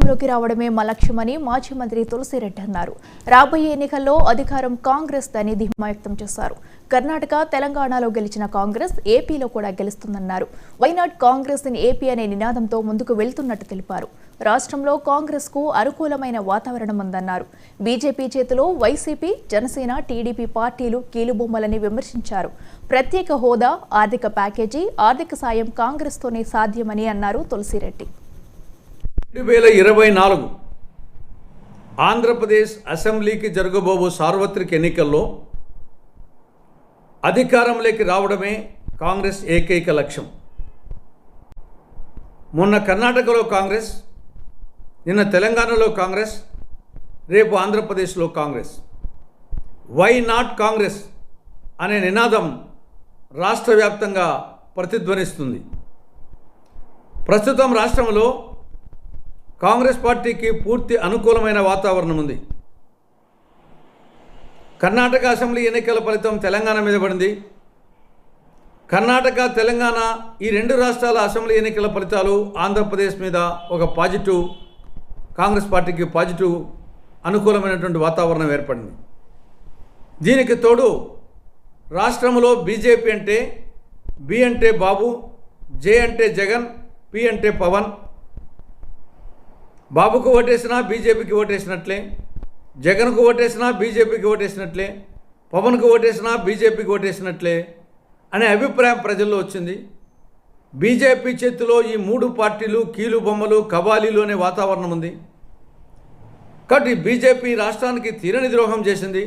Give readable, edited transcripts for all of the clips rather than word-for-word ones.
అధికారంలోకి రావడమే మా లక్ష్యమని మాజీ మంత్రి తులసిరెడ్డి అన్నారు. రాబోయే ఎన్నికల్లో అధికారం కాంగ్రెస్ దని ధీమా వ్యక్తం చేశారు. కర్ణాటక, తెలంగాణలో గెలిచిన కాంగ్రెస్ ఏపీలో కూడా గెలుస్తుందన్నారు. వైనాట్ కాంగ్రెస్ ఇన్ ఏపీ అనే నినాదంతో ముందుకు వెళ్తున్నట్టు తెలిపారు. రాష్ట్రంలో కాంగ్రెస్ కు అనుకూలమైన వాతావరణం ఉందన్నారు. బీజేపీ చేతిలో వైసీపీ, జనసేన, టీడీపీ పార్టీలు కీలుబొమ్మలని విమర్శించారు. ప్రత్యేక హోదా, ఆర్థిక ప్యాకేజీ, ఆర్థిక సాయం కాంగ్రెస్ తోనే సాధ్యమని అన్నారు తులసిరెడ్డి. 2024 ఆంధ్రప్రదేశ్ అసెంబ్లీకి జరగబోవు సార్వత్రిక ఎన్నికల్లో అధికారంలోకి రావడమే కాంగ్రెస్ ఏకైక లక్ష్యం. మొన్న కర్ణాటకలో కాంగ్రెస్, నిన్న తెలంగాణలో కాంగ్రెస్, రేపు ఆంధ్రప్రదేశ్లో కాంగ్రెస్. వై నాట్ కాంగ్రెస్ అనే నినాదం రాష్ట్ర వ్యాప్తంగా ప్రతిధ్వనిస్తుంది. ప్రస్తుతం రాష్ట్రంలో కాంగ్రెస్ పార్టీకి పూర్తి అనుకూలమైన వాతావరణం ఉంది. కర్ణాటక అసెంబ్లీ ఎన్నికల ఫలితం తెలంగాణ మీద పడింది. కర్ణాటక, తెలంగాణ ఈ రెండు రాష్ట్రాల అసెంబ్లీ ఎన్నికల ఫలితాలు ఆంధ్రప్రదేశ్ మీద ఒక పాజిటివ్, కాంగ్రెస్ పార్టీకి పాజిటివ్ అనుకూలమైనటువంటి వాతావరణం ఏర్పడింది. దీనికి తోడు రాష్ట్రంలో బీజేపీ అంటే బి అంటే బాబు, జే అంటే జగన్, పి అంటే పవన్. బాబుకు ఓటేసినా బీజేపీకి ఓటేసినట్లే, జగన్కు ఓటేసినా బీజేపీకి ఓటేసినట్లే, పవన్కు ఓటేసినా బీజేపీకి ఓటేసినట్లే అనే అభిప్రాయం ప్రజల్లో వచ్చింది. బీజేపీ చేతిలో ఈ మూడు పార్టీలు కీలు బొమ్మలు, కబాలీలు అనే వాతావరణం ఉంది. కాబట్టి బీజేపీ రాష్ట్రానికి తీరని ద్రోహం చేసింది.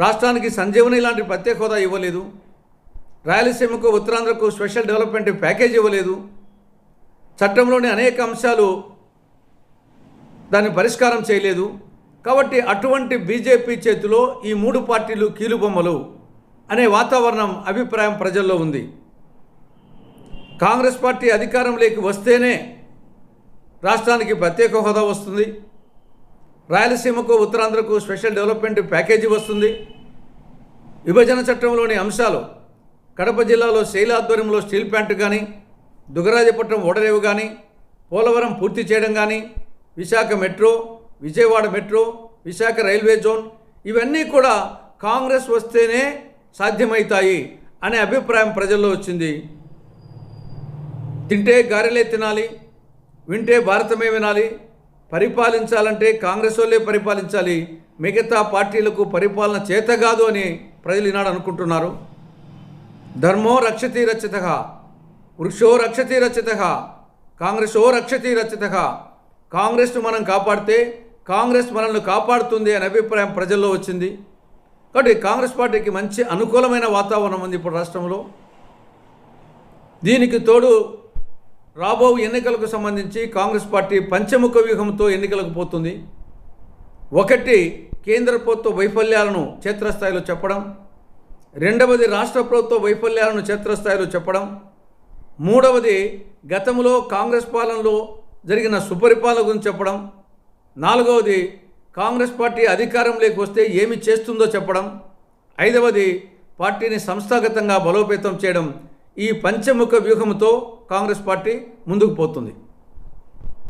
రాష్ట్రానికి సంజీవని లాంటి ప్రత్యేక హోదా ఇవ్వలేదు. రాయలసీమకు, ఉత్తరాంధ్రకు స్పెషల్ డెవలప్మెంట్ ప్యాకేజ్ ఇవ్వలేదు. చట్టంలోని అనేక అంశాలు దాన్ని పరిష్కారం చేయలేదు. కాబట్టి అటువంటి బీజేపీ చేతిలో ఈ మూడు పార్టీలు కీలుబొమ్మలు అనే వాతావరణం, అభిప్రాయం ప్రజల్లో ఉంది. కాంగ్రెస్ పార్టీ అధికారంలోకి వస్తేనే రాష్ట్రానికి ప్రత్యేక హోదా వస్తుంది, రాయలసీమకు, ఉత్తరాంధ్రకు స్పెషల్ డెవలప్మెంట్ ప్యాకేజీ వస్తుంది. విభజన చట్టంలోని అంశాలు, కడప జిల్లాలో శైల ఆధ్వర్యంలో స్టీల్ ప్లాంట్ కానీ, దుగ్గరాజపట్నం ఓడరేవు కానీ, పోలవరం పూర్తి చేయడం కానీ, Visakha metro, Vijayawada metro, Visakha railway zone, ఇవన్నీ కూడా కాంగ్రెస్ వస్తేనే సాధ్యమవుతాయి అనే అభిప్రాయం ప్రజల్లో వచ్చింది. తింటే గారెలే తినాలి, వింటే భారతమే వినాలి, పరిపాలించాలంటే కాంగ్రెస్ వాళ్ళే పరిపాలించాలి, మిగతా పార్టీలకు పరిపాలన చేత కాదు అని ప్రజలు ఈనాడు అనుకుంటున్నారు. ధర్మో రక్షతి రక్షితః, వృక్షో రక్షతి రక్షితః, కాంగ్రెసో రక్షతి రక్షితః. కాంగ్రెస్ను మనం కాపాడితే కాంగ్రెస్ మనల్ని కాపాడుతుంది అనే అభిప్రాయం ప్రజల్లో వచ్చింది. కాబట్టి కాంగ్రెస్ పార్టీకి మంచి అనుకూలమైన వాతావరణం ఉంది ఇప్పుడు రాష్ట్రంలో. దీనికి తోడు రాబో ఎన్నికలకు సంబంధించి కాంగ్రెస్ పార్టీ పంచముఖ వ్యూహంతో ఎన్నికలకు పోతుంది. ఒకటి, కేంద్ర ప్రభుత్వ వైఫల్యాలను క్షేత్రస్థాయిలో చెప్పడం. రెండవది, రాష్ట్ర ప్రభుత్వ వైఫల్యాలను క్షేత్రస్థాయిలో చెప్పడం. మూడవది, గతంలో కాంగ్రెస్ పాలనలో జరిగిన సుపరిపాలన గురించి చెప్పడం. నాలుగవది, కాంగ్రెస్ పార్టీ అధికారంలోకి వస్తే ఏమి చేస్తుందో చెప్పడం. ఐదవది, పార్టీని సంస్థాగతంగా బలోపేతం చేయడం. ఈ పంచముఖ వ్యూహంతో కాంగ్రెస్ పార్టీ ముందుకు పోతుంది.